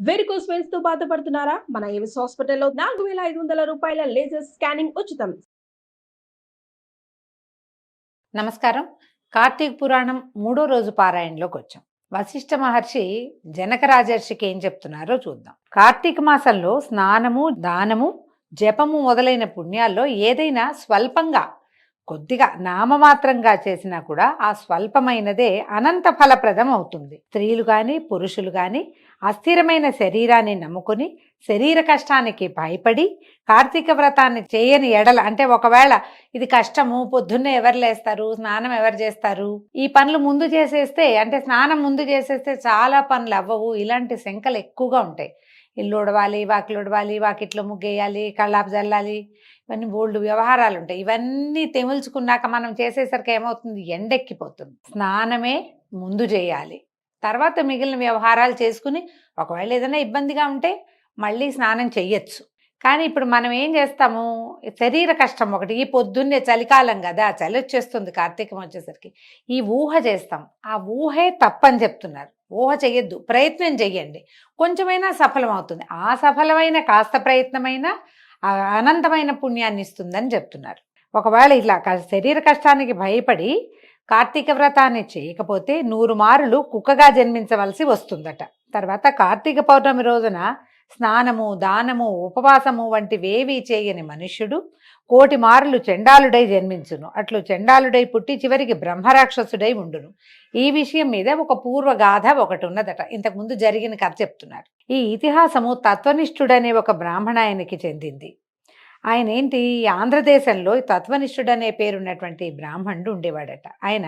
Varicose veins తో బాధపడుతున్నారా? మన ఏవిస్ హాస్పిటల్లో 4500 రూపాయల లేజర్ స్కానింగ్ ఉచితం. నమస్కారం. కార్తీక పురాణం 3వ రోజు పారాయణలోకి వచ్చాం. వశిష్ఠ మహర్షి జనక రాజర్షికి ఏం చెప్తున్నారో చూద్దాం. కార్తీక మాసంలో స్నానము, దానము, జపము మొదలైన పుణ్యాల్లో ఏదైనా స్వల్పంగా, కొద్దిగా నామమాత్రంగా చేసినా కూడా ఆ స్వల్పమైనదే అనంత ఫలప్రదం అవుతుంది. స్త్రీలు కానీ పురుషులు కానీ అస్థిరమైన శరీరాన్ని నమ్ముకొని శరీర కష్టానికి భయపడి కార్తీక వ్రతాన్ని చేయని ఎడల, అంటే ఒకవేళ ఇది కష్టము, పొద్దున్నే ఎవరు లేస్తారు, స్నానం ఎవరు చేస్తారు, ఈ పనులు ముందు చేసేస్తే, అంటే స్నానం ముందు చేసేస్తే చాలా పనులు అవ్వవు, ఇలాంటి శంకలు ఎక్కువగా ఉంటాయి. ఇల్లు ఉడవాలి, వాకిలు ఉడవాలి, వాకిట్లో ముగ్గేయాలి, కళ్ళాపు చల్లాలి, ఇవన్నీ బోల్డ్ వ్యవహారాలు ఉంటాయి. ఇవన్నీ తెముల్చుకున్నాక మనం చేసేసరికి ఏమవుతుంది, ఎండెక్కిపోతుంది. స్నానమే ముందు చేయాలి, తర్వాత మిగిలిన వ్యవహారాలు చేసుకుని ఒకవేళ ఏదైనా ఇబ్బందిగా ఉంటే మళ్ళీ స్నానం చెయ్యొచ్చు. కానీ ఇప్పుడు మనం ఏం చేస్తాము, శరీర కష్టం ఒకటి, ఈ పొద్దున్నే చలికాలం కదా, చలి వచ్చేస్తుంది కార్తీకం వచ్చేసరికి, ఈ ఊహ చేస్తాం. ఆ ఊహే తప్పని చెప్తున్నారు. ఊహ చెయ్యొద్దు, ప్రయత్నం చెయ్యండి, కొంచెమైనా సఫలం అవుతుంది. ఆ సఫలమైన కాస్త ప్రయత్నమైనా అనంతమైన పుణ్యాన్ని ఇస్తుందని చెప్తున్నారు. ఒకవేళ ఇలా శరీర కష్టానికి భయపడి కార్తీక వ్రతాన్ని చేయకపోతే 100 మారులు కుక్కగా జన్మించవలసి వస్తుందట. తర్వాత కార్తీక పౌర్ణమి రోజున స్నానము, దానము, ఉపవాసము వంటివేవీ చేయని మనుష్యుడు 1,000,000 మారులు చండాలుడై జన్మించును. అట్లు చండాలుడై పుట్టి చివరికి బ్రహ్మరాక్షసుడై ఉండును. ఈ విషయం మీద ఒక పూర్వగాథ ఒకటి ఉన్నదట. ఇంతకుముందు జరిగిన కథ చెప్తున్నారు. ఈ ఇతిహాసము తత్వనిష్ఠుడనే ఒక బ్రాహ్మణాయనికి చెందింది. ఆయన ఏంటి, ఆంధ్రదేశంలో తత్వనిష్ఠుడనే పేరున్నటువంటి బ్రాహ్మణుడు ఉండేవాడట. ఆయన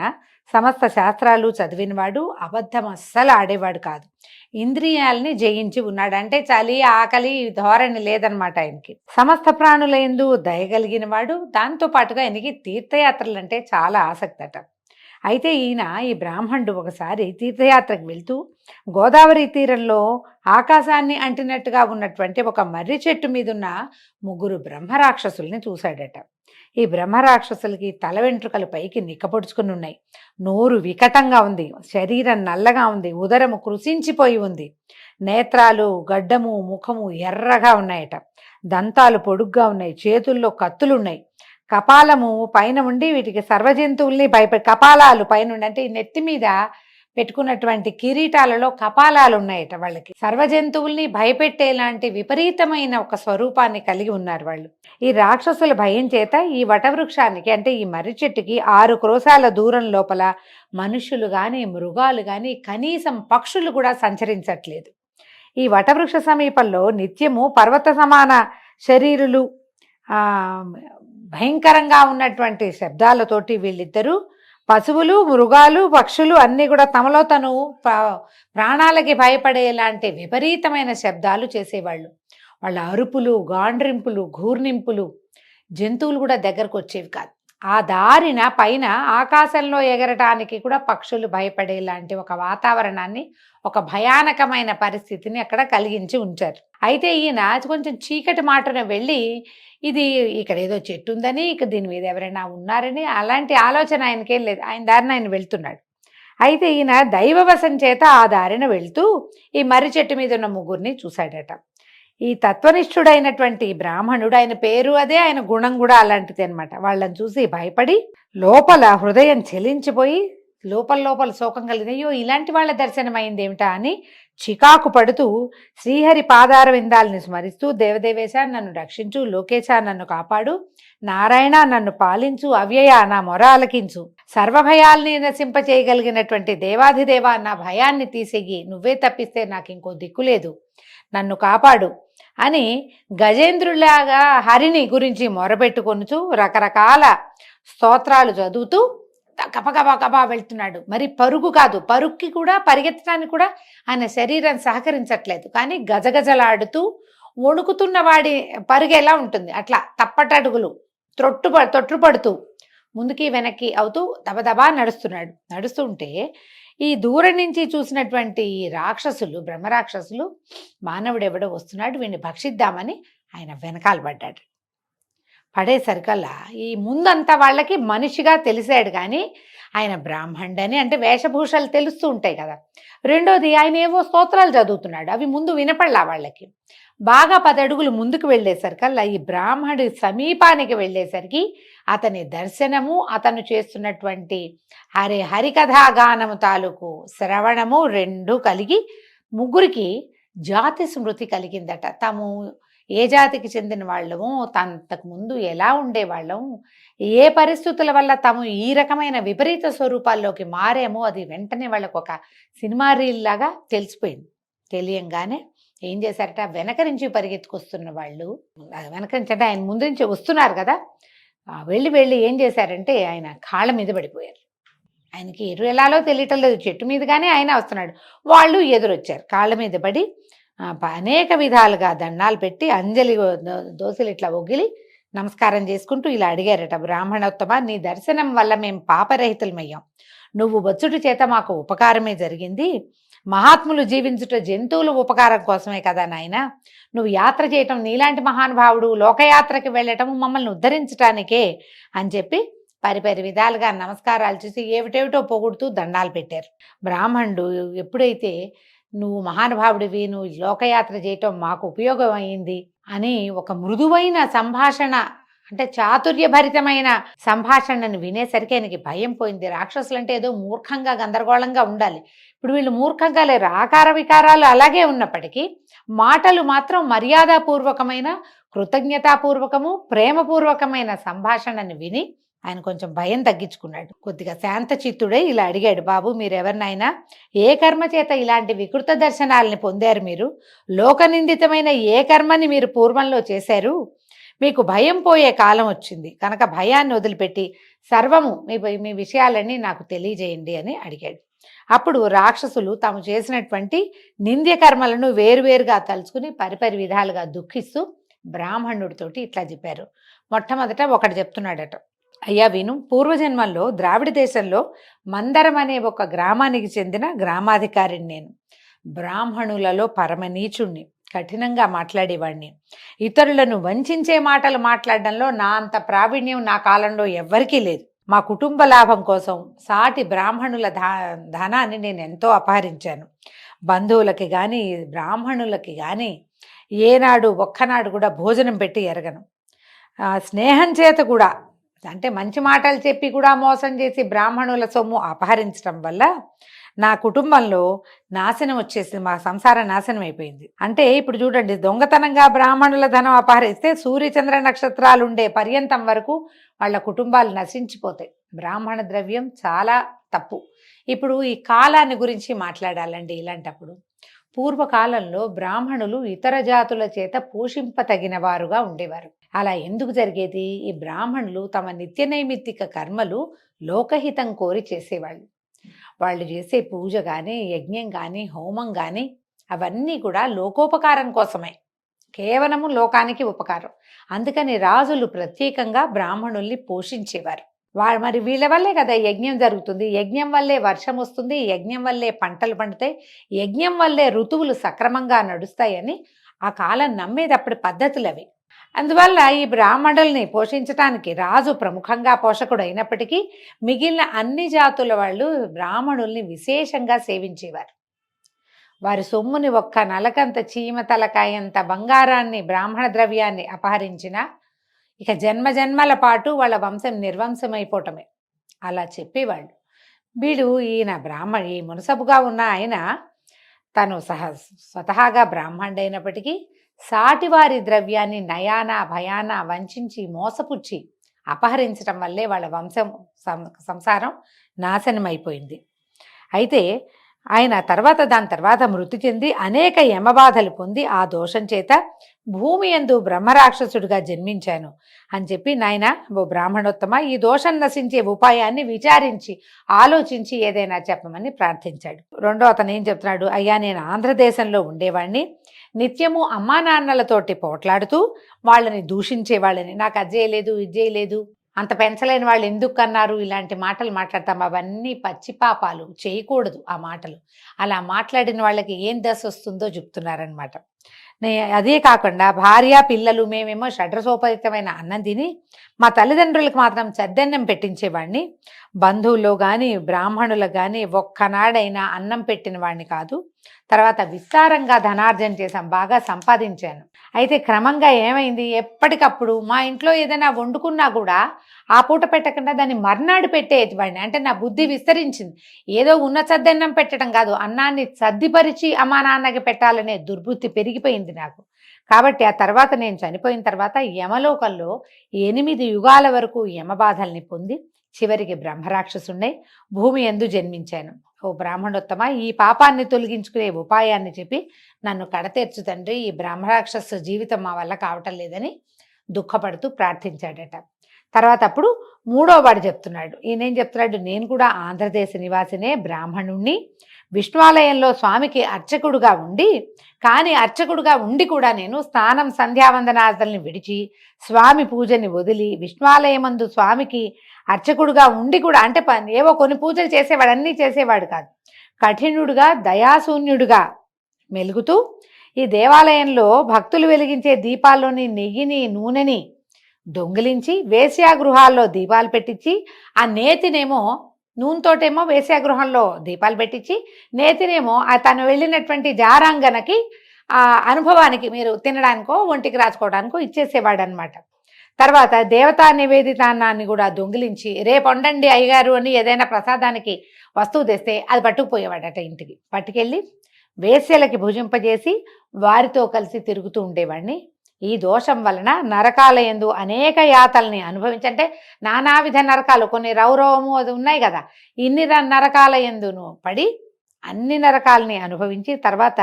సమస్త శాస్త్రాలు చదివినవాడు, అబద్ధం అస్సలు ఆడేవాడు కాదు. ఇంద్రియాలని జయించి ఉన్నాడు. అంటే చలి, ఆకలి ధోరణి లేదనమాట ఆయనకి. సమస్త ప్రాణులందు దయగలిగిన వాడు. దాంతో పాటుగా ఆయనకి తీర్థయాత్రలు అంటే చాలా ఆసక్తి అట. అయితే ఈ బ్రాహ్మణుడు ఒకసారి తీర్థయాత్రకు వెళ్తూ గోదావరి తీరంలో ఆకాశాన్ని అంటినట్టుగా ఉన్నటువంటి ఒక మర్రి చెట్టు మీదున్న 3 బ్రహ్మరాక్షసుల్ని చూశాడట. ఈ బ్రహ్మరాక్షసులకి తల వెంట్రుకలు పైకి నిక్కపొడుచుకుని ఉన్నాయి, నోరు వికటంగా ఉంది, శరీరం నల్లగా ఉంది, ఉదరము కృషించిపోయి ఉంది, నేత్రాలు, గడ్డము, ముఖము ఎర్రగా ఉన్నాయట, దంతాలు పొడుగ్గా ఉన్నాయి, చేతుల్లో కత్తులున్నాయి, కపాలము పైన ఉండి వీటికి సర్వజంతువుల్ని కపాలాలు పైనుండి, అంటే ఈ నెత్తి మీద పెట్టుకున్నటువంటి కిరీటాలలో కపాలాలు ఉన్నాయట వాళ్ళకి. సర్వజంతువుల్ని భయపెట్టేలాంటి విపరీతమైన ఒక స్వరూపాన్ని కలిగి ఉన్నారు వాళ్ళు. ఈ రాక్షసుల భయం చేత ఈ వటవృక్షానికి, అంటే ఈ మర్రి చెట్టుకి 6 క్రోశాల దూరం లోపల మనుషులు కానీ మృగాలు కానీ కనీసం పక్షులు కూడా సంచరించట్లేదు. ఈ వటవృక్ష సమీపంలో నిత్యము పర్వత సమాన శరీరులు, భయంకరంగా ఉన్నటువంటి శబ్దాలతోటి వీళ్ళిద్దరూ, పశువులు, మృగాలు, పక్షులు అన్నీ కూడా తమలో తను ప్రాణాలకి భయపడేలాంటి విపరీతమైన శబ్దాలు చేసేవాళ్ళు. వాళ్ళ అరుపులు, గాండ్రింపులు, ఘూర్నింపులు, జంతువులు కూడా దగ్గరకు వచ్చేవి కాదు. ఆ దారిన పైన ఆకాశంలో ఎగరటానికి కూడా పక్షులు భయపడేలాంటి ఒక వాతావరణాన్ని, ఒక భయానకమైన పరిస్థితిని అక్కడ కలిగించి ఉంచారు. అయితే ఈయన కొంచెం చీకటి మాటన వెళ్ళి, ఇది ఇక్కడ ఏదో చెట్టు ఉందని, ఇక దీని మీద ఎవరైనా ఉన్నారని అలాంటి ఆలోచన ఆయనకేం లేదు. ఆయన దారిన ఆయన వెళ్తున్నాడు. అయితే ఈయన దైవవశం చేత ఆ దారిన వెళ్తూ ఈ మర్రి చెట్టు మీద ఉన్న 3 చూశాడట. ఈ తత్వనిష్ఠుడైనటువంటి బ్రాహ్మణుడు, ఆయన పేరు అదే, ఆయన గుణం కూడా అలాంటిది అనమాట. వాళ్ళని చూసి భయపడి లోపల హృదయం చెలించిపోయి లోపల శోకం కలిగింది. అయ్యో, ఇలాంటి వాళ్ళ దర్శనం అయింది ఏమిటా అని చికాకు పడుతూ శ్రీహరి పాదార విందాలని స్మరిస్తూ, దేవదేవేశ నన్ను రక్షించు, లోకేశ నన్ను కాపాడు, నారాయణ నన్ను పాలించు, అవ్యయ నా మొర ఆలకించు, సర్వభయాల్ని నశింపచేయగలిగినటువంటి దేవాధిదేవ నా భయాన్ని తీసేయి, నువ్వే తప్పిస్తే నాకు ఇంకో దిక్కు లేదు, నన్ను కాపాడు అని గజేంద్రులాగా హరిని గురించి మొరపెట్టుకొనుచు రకరకాల స్తోత్రాలు చదువుతూ గబగబా వెళ్తున్నాడు. మరి పరుగు కాదు, పరుగుకి కూడా, పరిగెత్తడానికి కూడా ఆయన శరీరం సహకరించట్లేదు. కానీ గజగజలాడుతూ వణుకుతున్న వాడి పరుగు ఎలా ఉంటుంది అట్లా తప్పటడుగులు తొట్టుపడుతూ ముందుకి వెనక్కి అవుతూ దబదబా నడుస్తున్నాడు. నడుస్తుంటే ఈ దూరం నుంచి చూసినటువంటి రాక్షసులు, బ్రహ్మరాక్షసులు, మానవుడు ఎవడో వస్తున్నాడు, వీడిని భక్షిద్దామని ఆయన వెనకాల పడ్డాడు. పడేసరికల్లా ఈ ముందంతా వాళ్ళకి మనిషిగా తెలిసాడు కానీ ఆయన బ్రాహ్మణుడని అంటే వేషభూషాలు తెలుస్తూ ఉంటాయి కదా. రెండోది ఆయన ఏవో స్తోత్రాలు చదువుతున్నాడు, అవి ముందు వినపడలా వాళ్ళకి. బాగా 10 అడుగులు ముందుకు వెళ్ళేసరికల్లా ఈ బ్రాహ్మణుడి సమీపానికి వెళ్ళేసరికి అతని దర్శనము, అతను చేస్తున్నటువంటి హరికథా గానము తాలూకు శ్రవణము రెండు కలిగి ముగ్గురికి జాతి స్మృతి కలిగిందట. తాము ఏ జాతికి చెందిన వాళ్ళము, అంతకు ముందు ఎలా ఉండేవాళ్ళము, ఏ పరిస్థితుల వల్ల తాము ఈ రకమైన విపరీత స్వరూపాల్లోకి మారామో అది వెంటనే వాళ్ళకు ఒక సినిమా రీల్ లాగా తెలిసిపోయింది. తెలియంగానే ఏం చేశారట, వెనక నుంచి పరిగెత్తుకొస్తున్న వాళ్ళు, వెనక నుంచి అంటే ఆయన ముందు నుంచి వస్తున్నారు కదా, వెళ్ళి ఏం చేశారంటే ఆయన కాళ్ళ మీద పడిపోయారు. ఆయనకి ఎటు ఎలాలో తెలియటం లేదు, చెట్టు మీదుగానే ఆయన వస్తున్నాడు, వాళ్ళు ఎదురొచ్చారు. కాళ్ళ మీద పడి అనేక విధాలుగా దండాలు పెట్టి అంజలి దోశలు ఇట్లా ఒగిలి నమస్కారం చేసుకుంటూ ఇలా అడిగారట, బ్రాహ్మణోత్తమ, నీ దర్శనం వల్ల మేము పాపరహితులమయ్యాం. నువ్వు వచ్చుట చేత మాకు ఉపకారమే జరిగింది. మహాత్ములు జీవించుట జంతువులు ఉపకారం కోసమే కదా నాయన. నువ్వు యాత్ర చేయటం, నీలాంటి మహానుభావుడు లోకయాత్రకి వెళ్ళటం మమ్మల్ని ఉద్ధరించటానికే అని చెప్పి పరిపరి విధాలుగా నమస్కారాలు చేసి ఏమిటేమిటో పొగుడుతూ దండాలు పెట్టారు. బ్రాహ్మణుడు ఎప్పుడైతే నువ్వు మహానుభావుడివి, నువ్వు లోకయాత్ర చేయటం మాకు ఉపయోగం అయింది అని ఒక మృదువైన సంభాషణ, అంటే చాతుర్యభరితమైన సంభాషణను వినేసరికి ఆయనకి భయం పోయింది. రాక్షసులు అంటే ఏదో మూర్ఖంగా గందరగోళంగా ఉండాలి, ఇప్పుడు వీళ్ళు మూర్ఖంగా లేరు. ఆకార వికారాలు అలాగే ఉన్నప్పటికీ మాటలు మాత్రం మర్యాదపూర్వకమైన, కృతజ్ఞతాపూర్వకము, ప్రేమపూర్వకమైన సంభాషణను విని ఆయన కొంచెం భయం తగ్గించుకున్నాడు. కొద్దిగా శాంత చిత్తుడై ఇలా అడిగాడు, బాబు మీరెవరినైనా, ఏ కర్మ చేత ఇలాంటి వికృత దర్శనాలని పొందారు? మీరు లోకనిందితమైన ఏ కర్మని మీరు పూర్వంలో చేశారు? మీకు భయం పోయే కాలం వచ్చింది కనుక భయాన్ని వదిలిపెట్టి సర్వము మీ విషయాలన్నీ నాకు తెలియజేయండి అని అడిగాడు. అప్పుడు రాక్షసులు తాము చేసినటువంటి నింద్య కర్మలను వేరువేరుగా తలుచుకుని పరిపరి విధాలుగా దుఃఖిస్తూ బ్రాహ్మణుడితోటి ఇట్లా చెప్పారు. మొట్టమొదట ఒకటి చెప్తున్నాడట, అయ్యా విను, పూర్వజన్మల్లో ద్రావిడ దేశంలో మందరం అనే ఒక గ్రామానికి చెందిన గ్రామాధికారిని నేను. బ్రాహ్మణులలో పరమనీచుణ్ణి, కఠినంగా మాట్లాడేవాడిని. ఇతరులను వంచే మాటలు మాట్లాడడంలో నా అంత ప్రావీణ్యం నా కాలంలో ఎవ్వరికీ లేదు. మా కుటుంబ లాభం కోసం సాటి బ్రాహ్మణుల ధనాన్ని నేను ఎంతో అపహరించాను. బంధువులకి కానీ బ్రాహ్మణులకి కానీ ఏనాడు ఒక్కనాడు కూడా భోజనం పెట్టి ఎరగను. స్నేహం చేత కూడా, అంటే మంచి మాటలు చెప్పి కూడా మోసం చేసి బ్రాహ్మణుల సొమ్ము అపహరించడం వల్ల నా కుటుంబంలో నాశనం వచ్చేసింది, మా సంసారం నాశనం అయిపోయింది. అంటే ఇప్పుడు చూడండి, దొంగతనంగా బ్రాహ్మణుల ధనం అపహరిస్తే సూర్యచంద్ర నక్షత్రాలు ఉండే పర్యంతం వరకు వాళ్ళ కుటుంబాలు నశించిపోతాయి. బ్రాహ్మణ ద్రవ్యం చాలా తప్పు. ఇప్పుడు ఈ కాలాన్ని గురించి మాట్లాడాలండి. ఇలాంటప్పుడు పూర్వకాలంలో బ్రాహ్మణులు ఇతర జాతుల చేత పోషింపతగిన వారుగా ఉండేవారు. అలా ఎందుకు జరిగేది? ఈ బ్రాహ్మణులు తమ నిత్య నైమిత్తిక కర్మలు లోకహితం కోరి చేసేవాళ్ళు. వాళ్ళు చేసే పూజ కానీ, యజ్ఞం కానీ, హోమం కానీ అవన్నీ కూడా లోకోపకారం కోసమే, కేవలము లోకానికి ఉపకారం. అందుకని రాజులు ప్రత్యేకంగా బ్రాహ్మణుల్ని పోషించేవారు. మరి వీళ్ళ వల్లే కదా యజ్ఞం జరుగుతుంది, యజ్ఞం వల్లే వర్షం వస్తుంది, యజ్ఞం వల్లే పంటలు పండుతాయి, యజ్ఞం వల్లే ఋతువులు సక్రమంగా నడుస్తాయని ఆ కాలం నమ్మేది అప్పటి పద్ధతులు అవి. అందువల్ల ఈ బ్రాహ్మణుల్ని పోషించటానికి రాజు ప్రముఖంగా పోషకుడు అయినప్పటికీ మిగిలిన అన్ని జాతుల వాళ్ళు బ్రాహ్మణుల్ని విశేషంగా సేవించేవారు. వారి సొమ్ముని ఒక్క నలకంత చీమ తలకాయంత బంగారాన్ని, బ్రాహ్మణ ద్రవ్యాన్ని అపహరించిన ఇక జన్మజన్మల పాటు వాళ్ళ వంశం నిర్వంశమైపోవటమే అలా చెప్పేవాళ్ళు. వీడు ఈ మునసబుగా ఉన్న ఆయన తను స్వతహాగా బ్రాహ్మణుడైనప్పటికీ సాటివారి ద్రవ్యాన్ని నయాన భయాన వంచి మోసపుచ్చి అపహరించడం వల్లే వాళ్ళ వంశం సంసారం నాశనమైపోయింది. అయితే ఆయన దాని తర్వాత మృతి చెంది అనేక యమబాధలు పొంది ఆ దోషం చేత భూమి యందు బ్రహ్మరాక్షసుడిగా జన్మించాను అని చెప్పి, నాయన ఓ బ్రాహ్మణోత్తమ, ఈ దోషం నశించే ఉపాయాన్ని విచారించి ఆలోచించి ఏదైనా చెప్పమని ప్రార్థించాడు. రెండో అతను ఏం చెప్తున్నాడు, అయ్యా నేను ఆంధ్రదేశంలో ఉండేవాడిని, నిత్యము అమ్మా నాన్నలతోటి పోట్లాడుతూ వాళ్ళని దూషించేవాళ్ళని, నాకు అది చేయలేదు ఇది చేయలేదు, అంత పెంచలేని వాళ్ళు ఎందుకు అన్నారు, ఇలాంటి మాటలు మాట్లాడతాం. అవన్నీ పచ్చిపాపాలు, చేయకూడదు ఆ మాటలు. అలా మాట్లాడిన వాళ్ళకి ఏం దశ వస్తుందో చెప్తున్నారనమాట. అదే కాకుండా భార్య పిల్లలు మేమేమో షడ్రసోపరితమైన అన్నం తిని మా తల్లిదండ్రులకు మాత్రం చద్దన్నం పెట్టించేవాడిని. బంధువుల్లో కానీ బ్రాహ్మణులకు కానీ ఒక్కనాడైనా అన్నం పెట్టిన వాడిని కాదు. తర్వాత విస్తారంగా ధనార్జన చేశాం, బాగా సంపాదించాను. అయితే క్రమంగా ఏమైంది, ఎప్పటికప్పుడు మా ఇంట్లో ఏదైనా వండుకున్నా కూడా ఆ పూట పెట్టకుండా దాన్ని మర్నాడు పెట్టేవాడిని. అంటే నా బుద్ధి విస్తరించింది. ఏదో ఉన్న చద్దన్నం పెట్టడం కాదు, అన్నాన్ని సర్దిపరిచి అమ్మా నాన్నకి పెట్టాలనే దుర్బుద్ధి పెరిగిపోయింది నాకు. కాబట్టి ఆ తర్వాత నేను చనిపోయిన తర్వాత యమలోకంలో 8 యుగాల వరకు యమబాధల్ని పొంది చివరికి బ్రహ్మరాక్షసుండై భూమి యందు జన్మించాను. ఓ బ్రాహ్మణోత్తమ, ఈ పాపాన్ని తొలగించుకునే ఉపాయాన్ని చెప్పి నన్ను కడతీర్చు తండ్రి, ఈ బ్రహ్మరాక్షస జీవితం మా వల్ల కావటం లేదని దుఃఖపడుతూ ప్రార్థించాడట. తర్వాత అప్పుడు 3వ వాడు చెప్తున్నాడు. ఈయనేం చెప్తున్నాడు, నేను కూడా ఆంధ్రదేశ నివాసినే, బ్రాహ్మణుణ్ణి, విష్ణువాలయంలో స్వామికి అర్చకుడుగా ఉండి, కానీ అర్చకుడుగా ఉండి కూడా నేను స్నానం సంధ్యావందనాదుల్ని విడిచి స్వామి పూజని వదిలి విష్ణువాలయమందు స్వామికి అర్చకుడుగా ఉండి కూడా, అంటే ఏవో కొన్ని పూజలు చేసేవాడు, అన్నీ చేసేవాడు కాదు, కఠినుడుగా దయాశూన్యుడుగా మెలుగుతూ ఈ దేవాలయంలో భక్తులు వెలిగించే దీపాల్లోని నెయ్యిని నూనెని దొంగిలించి వేశ్యాగృహాల్లో దీపాలు పెట్టించి ఆ నేతినేమో నూనెతోటేమో వేశ్యాగృహంలో దీపాలు పెట్టించి నేతినేమో తను వెళ్ళినటువంటి జారాంగనకి ఆ అనుభవానికి మీరు తినడానికో ఒంటికి రాసుకోవడానికో ఇచ్చేసేవాడు అనమాట. తర్వాత దేవతా నివేదితాన్నాన్ని కూడా దొంగిలించి రేపు వండండి అయ్యగారు అని ఏదైనా ప్రసాదానికి వస్తువు తెస్తే అది పట్టుకుపోయేవాడట. ఇంటికి పట్టుకెళ్ళి వేశ్యలకి భుజింపజేసి వారితో కలిసి తిరుగుతూ ఉండేవాడిని. ఈ దోషం వలన నరకాలయందు అనేక యాతల్ని అనుభవించంటే నానావిధ నరకాలు, కొన్ని రౌరవము అది ఉన్నాయి కదా, ఇన్ని నరకాలయందును పడి అన్ని నరకాలని అనుభవించి తర్వాత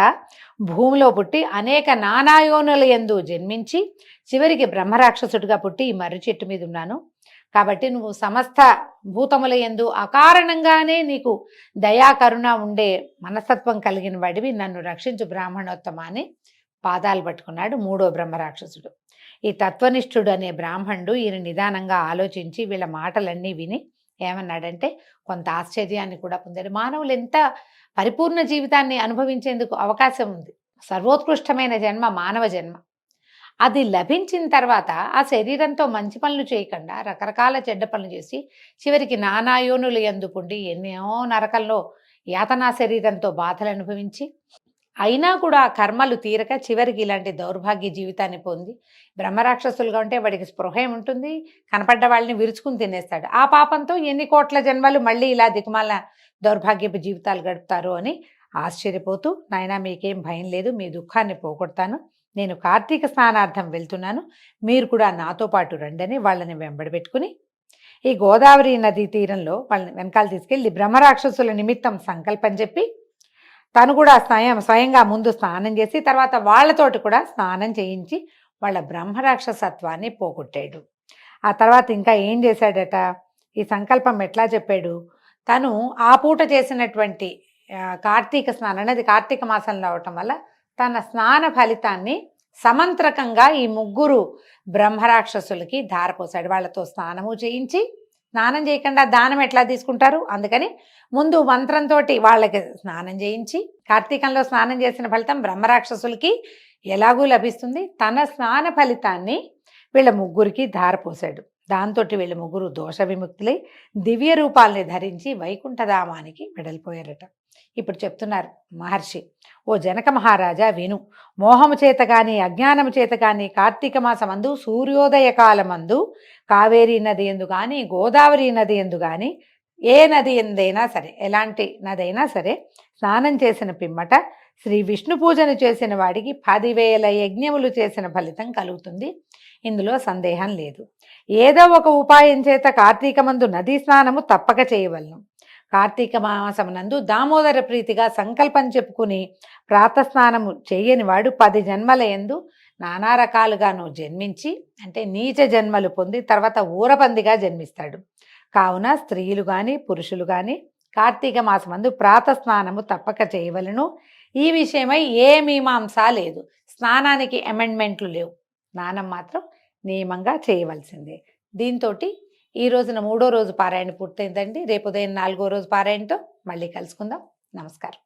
భూమిలో పుట్టి అనేక నానాయోనుల యందు జన్మించి చివరికి బ్రహ్మరాక్షసుడిగా పుట్టి ఈ మర్రి చెట్టు మీద ఉన్నాను. కాబట్టి నువ్వు సమస్త భూతముల యందు అకారణంగానే నీకు దయా కరుణ ఉండే మనస్తత్వం కలిగిన వాడివి, నన్ను రక్షించు బ్రాహ్మణోత్తమ అని పాదాలు పట్టుకున్నాడు 3వ బ్రహ్మరాక్షసుడు. ఈ తత్వనిష్ఠుడు అనే బ్రాహ్మణుడు ఈయన నిదానంగా ఆలోచించి వీళ్ళ మాటలన్నీ విని ఏమన్నాడంటే కొంత ఆశ్చర్యాన్ని కూడా పొందాడు. మానవులు ఎంత పరిపూర్ణ జీవితాన్ని అనుభవించేందుకు అవకాశం ఉంది. సర్వోత్కృష్టమైన జన్మ మానవ జన్మ. అది లభించిన తర్వాత ఆ శరీరంతో మంచి పనులు చేయకుండా రకరకాల చెడ్డ పనులు చేసి చివరికి నానాయోనులు యందు పుండి ఎన్నో నరకంలో యాతనా శరీరంతో బాధలు అనుభవించి అయినా కూడా కర్మలు తీరక చివరికి ఇలాంటి దౌర్భాగ్య జీవితాన్ని పొంది బ్రహ్మరాక్షసులుగా ఉంటే వాడికి స్పృహ ఉంటుంది, కనపడ్డ వాళ్ళని విరుచుకుని తినేస్తాడు. ఆ పాపంతో ఎన్ని కోట్ల జన్మలు మళ్ళీ ఇలా దిక్కుమాల దౌర్భాగ్యపు జీవితాలు గడుపుతారు అని ఆశ్చర్యపోతూ, నాయనా మీకేం భయం లేదు, మీ దుఃఖాన్ని పోగొడతాను, నేను కార్తీక స్నానార్థం వెళ్తున్నాను, మీరు కూడా నాతో పాటు రండి అని వాళ్ళని వెంబడి పెట్టుకుని ఈ గోదావరి నదీ తీరంలో వాళ్ళని వెనకాల తీసుకెళ్ళి బ్రహ్మరాక్షసుల నిమిత్తం సంకల్పం చెప్పి తను కూడా స్వయంగా ముందు స్నానం చేసి తర్వాత వాళ్ళతోటి కూడా స్నానం చేయించి వాళ్ళ బ్రహ్మరాక్షసత్వాన్ని పోగొట్టాడు. ఆ తర్వాత ఇంకా ఏం చేశాడట, ఈ సంకల్పం ఎట్లా చెప్పాడు, తను ఆ పూట చేసినటువంటి కార్తీక స్నానం అనేది కార్తీక మాసంలో అవటం వల్ల తన స్నాన ఫలితాన్ని సమంత్రకంగా ఈ 3 బ్రహ్మరాక్షసులకి ధారపోసాడు. వాళ్ళతో స్నానము చేయించి, స్నానం చేయకుండా దానం ఎట్లా తీసుకుంటారు, అందుకని ముందు మంత్రంతో వాళ్ళకి స్నానం చేయించి కార్తీకంలో స్నానం చేసిన ఫలితం బ్రహ్మరాక్షసులకి ఎలాగూ లభిస్తుంది, తన స్నాన ఫలితాన్ని వీళ్ళ 3కి ధారపోసాడు. దాంతో వీళ్ళ 3 దోష విముక్తులై దివ్య రూపాల్ని ధరించి వైకుంఠధామానికి వెడలిపోయారట. ఇప్పుడు చెప్తున్నారు మహర్షి, ఓ జనక మహారాజా విను, మోహము చేత గాని అజ్ఞానము చేత గాని కార్తీక మాసమందు సూర్యోదయ కాలమందు కావేరీ నది ఎందు కానీ గోదావరి నది ఎందు కానీ ఏ నది ఎందైనా సరే, ఎలాంటి నది అయినా సరే స్నానం చేసిన పిమ్మట శ్రీ విష్ణు పూజను చేసిన వాడికి 10,000 యజ్ఞములు చేసిన ఫలితం కలుగుతుంది. ఇందులో సందేహం లేదు. ఏదో ఒక ఉపాయం చేత కార్తీకమందు నదీ స్నానము తప్పక చేయవలను. కార్తీక మాసమునందు దామోదర ప్రీతిగా సంకల్పం చెప్పుకుని ప్రాతస్నానము చేయని వాడు 10 జన్మల యందు నానా రకాలుగాను జన్మించి, అంటే నీచ జన్మలు పొంది తర్వాత ఊరపందిగా జన్మిస్తాడు. కావున స్త్రీలు కానీ పురుషులు కానీ కార్తీక మాసమందు ప్రాతస్నానము తప్పక చేయవలను. ఈ విషయమై ఏ మీమాంస లేదు, స్నానానికి అమెండ్మెంట్లు లేవు, స్నానం మాత్రం నియమంగా చేయవలసిందే. దీంతో ఈ రోజున 3వ రోజు పారాయణ పూర్తయిందండి. రేపు ఉదయం 4వ రోజు పారాయణతో మళ్ళీ కలుసుకుందాం. నమస్కారం.